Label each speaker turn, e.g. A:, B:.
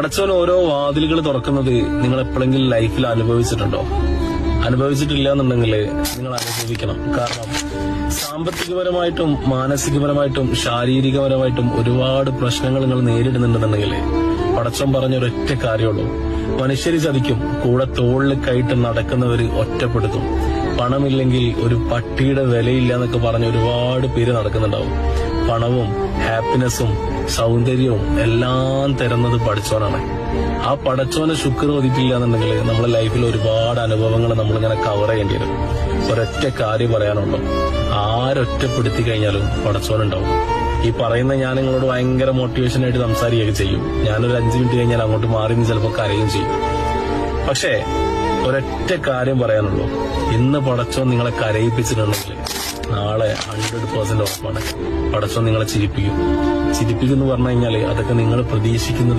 A: പടച്ചോൻ ഓരോ വാതിലുകൾ തുറക്കുന്നത് നിങ്ങൾ എപ്പോഴെങ്കിലും ലൈഫിൽ അനുഭവിച്ചിട്ടുണ്ടോ? അനുഭവിച്ചിട്ടില്ല എന്നുണ്ടെങ്കിൽ നിങ്ങൾ അനുഭവിക്കണം. കാരണം സാമ്പത്തികപരമായിട്ടും മാനസികപരമായിട്ടും ശാരീരികപരമായിട്ടും ഒരുപാട് പ്രശ്നങ്ങൾ നിങ്ങൾ നേരിടുന്നുണ്ടെന്നുണ്ടെങ്കിൽ പടച്ചോൻ പറഞ്ഞ ഒരൊറ്റ കാര്യമുള്ളൂ: മനുഷ്യര് ചതിക്കും, കൂടെ തോളിൽ കൈയിട്ട് നടക്കുന്നവര് ഒറ്റപ്പെടുത്തും. പണമില്ലെങ്കിൽ ഒരു പട്ടിയുടെ വിലയില്ല എന്നൊക്കെ പറഞ്ഞ് ഒരുപാട് പേര് നടക്കുന്നുണ്ടാവും. പണവും ഹാപ്പിനെസ്സും സൗന്ദര്യവും എല്ലാം തരുന്നത് പടച്ചോനാണ്. ആ പടച്ചോനെ ശുക്ർ വധിക്കില്ല എന്നുണ്ടെങ്കിൽ നമ്മുടെ ലൈഫിൽ ഒരുപാട് അനുഭവങ്ങൾ നമ്മളിങ്ങനെ കവർ ചെയ്യേണ്ടി വരും. ഒരൊറ്റ കാര്യം പറയാനുള്ളൂ: ആരൊറ്റപ്പെടുത്തി കഴിഞ്ഞാലും പടച്ചോനുണ്ടാവും. ഈ പറയുന്ന ഞാൻ നിങ്ങളോട് ഭയങ്കര മോട്ടിവേഷനായിട്ട് സംസാരിക്കുകയൊക്കെ ചെയ്യും. ഞാനൊരു 5 മിനിറ്റ് കഴിഞ്ഞാൽ അങ്ങോട്ട് മാറി നിന്ന് ചിലപ്പോൾ കരയും ചെയ്യും. പക്ഷേ ഒരൊറ്റ കാര്യം പറയാനുള്ളൂ: ഇന്ന് പടച്ചോൻ നിങ്ങളെ കരയിപ്പിച്ചിട്ടുണ്ടെങ്കിൽ നാളെ 100% ഉറപ്പാണ് പടച്ചോൻ നിങ്ങളെ ചിരിപ്പിക്കും. ചിരിപ്പിക്കും എന്ന് പറഞ്ഞു കഴിഞ്ഞാൽ അതൊക്കെ നിങ്ങൾ പ്രതീക്ഷിക്കുന്നത്